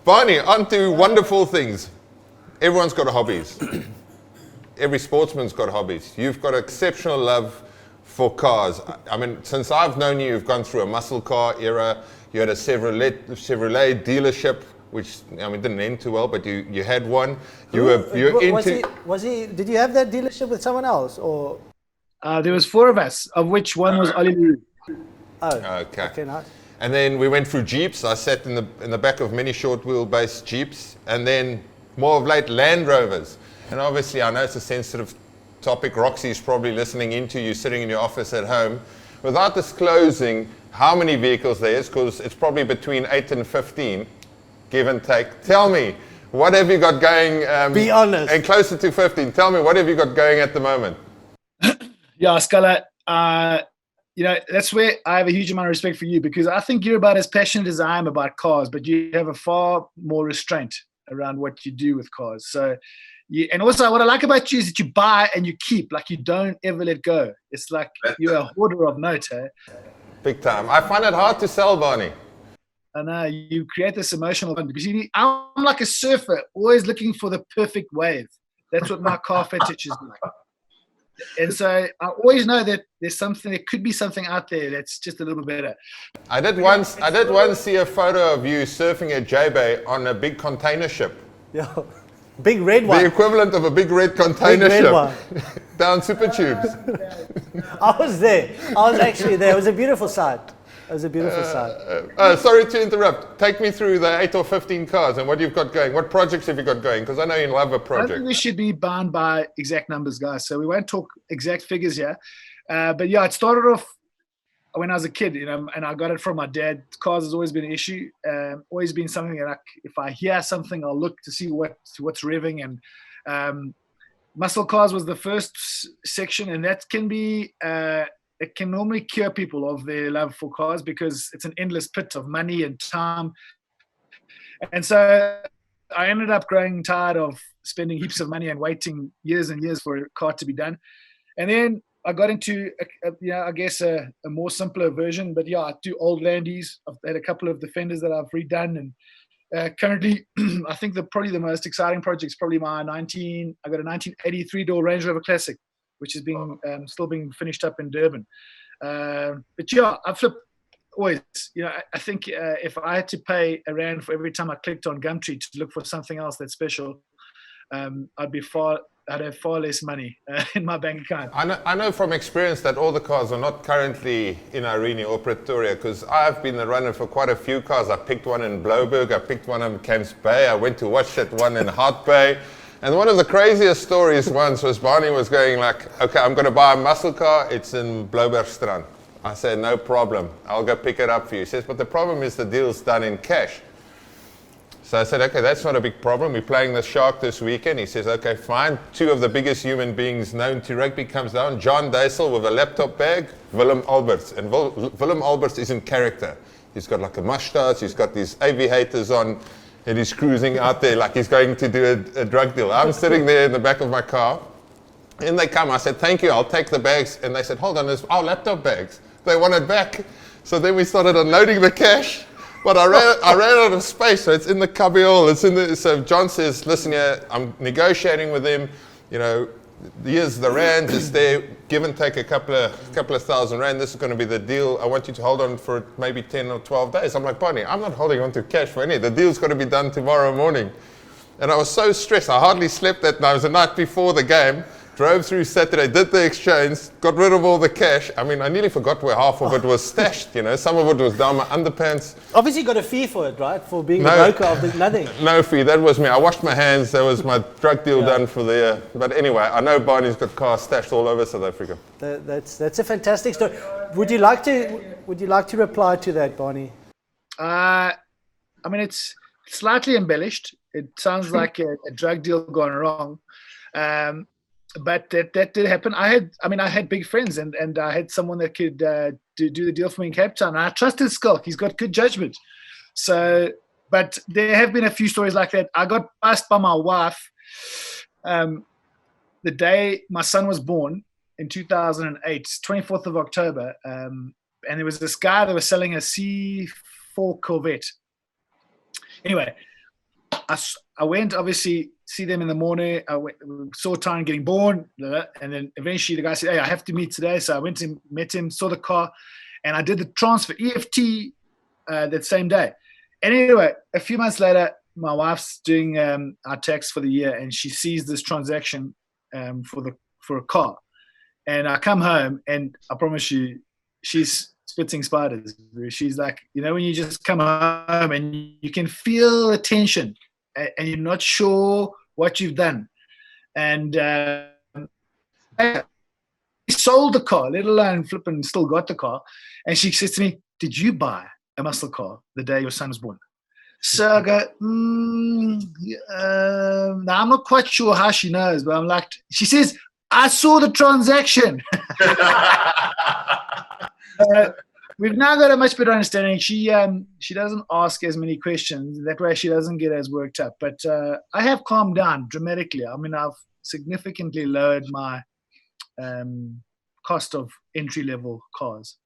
Barney, on to wonderful things. Everyone's got hobbies. Every sportsman's got hobbies. You've got exceptional love for cars. I mean, since I've known you, you've gone through a muscle car era. You had a Chevrolet dealership, which I mean didn't end too well, but you had one. You're into. Did you have that dealership with someone else, or? There was 4 of us, of which one was Ollie. Oh, okay, nice. And then we went through Jeeps. I sat in the back of many short wheelbase Jeeps, and then more of late Land Rovers. And obviously, I know it's a sensitive topic. Roxy's probably listening into you sitting in your office at home, without disclosing how many vehicles there is, because it's probably between 8 and 15, give and take. Tell me, what have you got going? Be honest. And closer to 15. Tell me, what have you got going at the moment? Yeah, Scalla. That's where I have a huge amount of respect for you, because I think you're about as passionate as I am about cars, but you have a far more restraint around what you do with cars. So, and also what I like about you is that you buy and you keep, like you don't ever let go. It's like you're a hoarder of note, eh? Big time. I find it hard to sell, Barney. I know, you create this emotional bond, because I'm like a surfer, always looking for the perfect wave. That's what my car fetish is like. And so I always know that there could be something out there that's just a little bit better. I did once see a photo of you surfing at J-Bay on a big container ship. Yeah, big red one. The equivalent of a big red container ship down Super Tubes. I was there. I was actually there. It was a beautiful sight. Sorry to interrupt. Take me through the 8 or 15 cars and what you've got going. What projects have you got going? Because I know you love a project. I think we should be bound by exact numbers, guys. So we won't talk exact figures here. But yeah, it started off when I was a kid, and I got it from my dad. Cars has always been an issue. Always been something that if I hear something, I'll look to see what's revving. And muscle cars was the first section, and that can be. It can normally cure people of their love for cars, because it's an endless pit of money and time. And so I ended up growing tired of spending heaps of money and waiting years and years for a car to be done. And then I got into, a more simpler version. But yeah, I do old Landies. I've had a couple of Defenders that I've redone. And currently, I think probably the most exciting project is probably I got a 1983 door Range Rover Classic, which is still being finished up in Durban. But yeah, I flip always. I think if I had to pay a rand for every time I clicked on Gumtree to look for something else that's special, I'd have far less money in my bank account. I know from experience that all the cars are not currently in Irene or Pretoria, because I've been the runner for quite a few cars. I picked one in Blouberg, I picked one in Camps Bay, I went to watch that one in Hart Bay. And one of the craziest stories once was Barney was going like, okay, I'm going to buy a muscle car. It's in Bloubergstrand. I said, no problem. I'll go pick it up for you. He says, but the problem is the deal's done in cash. So I said, okay, that's not a big problem. We're playing the Shark this weekend. He says, okay, fine. 2 of the biggest human beings known to rugby comes down. John Duisel with a laptop bag, Willem Alberts. And Willem Alberts is in character. He's got like a mustache. He's got these aviators on. And he's cruising out there like he's going to do a drug deal. I'm sitting there in the back of my car. And they come. I said, thank you, I'll take the bags. And they said, hold on, there's our laptop bags. They want it back. So then we started unloading the cash. But I ran out of space, so it's in the cubbyhole. So John says, listen here, I'm negotiating with him. Here's the rand, it's there, give and take a couple of thousand rand. This is going to be the deal. I want you to hold on for maybe 10 or 12 days. I'm like, Barney, I'm not holding on to cash for any. The deal's got to be done tomorrow morning. And I was so stressed. I hardly slept that night. It was the night before the game. Drove through Saturday, did the exchange, got rid of all the cash. I mean, I nearly forgot where half of it was stashed, Some of it was down my underpants. Obviously you got a fee for it, right? For being a broker of nothing. No fee, that was me. I washed my hands, that was my drug deal done for the year. But anyway, I know Barney's got cars stashed all over South Africa. That's a fantastic story. Would you like to reply to that, Barney? I mean, it's slightly embellished. It sounds like a drug deal gone wrong. But that did happen. I had big friends, and I had someone that could do the deal for me in Cape Town. And I trusted Schalk. He's got good judgment. So, but there have been a few stories like that. I got asked by my wife the day my son was born in 2008, 24th of October. And there was this guy that was selling a C4 Corvette. Anyway, I went, obviously, see them in the morning. Saw Tyron getting born, and then eventually the guy said, "Hey, I have to meet today." So I went and met him, saw the car, and I did the transfer EFT that same day. And anyway, a few months later, my wife's doing our tax for the year, and she sees this transaction for a car. And I come home, and I promise you, she's spitting spiders. She's like, when you just come home and you can feel the tension, and you're not sure what you've done. And I sold the car, let alone flipping still got the car. And she says to me, "Did you buy a muscle car the day your son was born?" So I go, now I'm not quite sure how she knows, but I'm like, she says, "I saw the transaction." We've now got a much better understanding. She doesn't ask as many questions. That way she doesn't get as worked up. But I have calmed down dramatically. I mean, I've significantly lowered my cost of entry-level cars.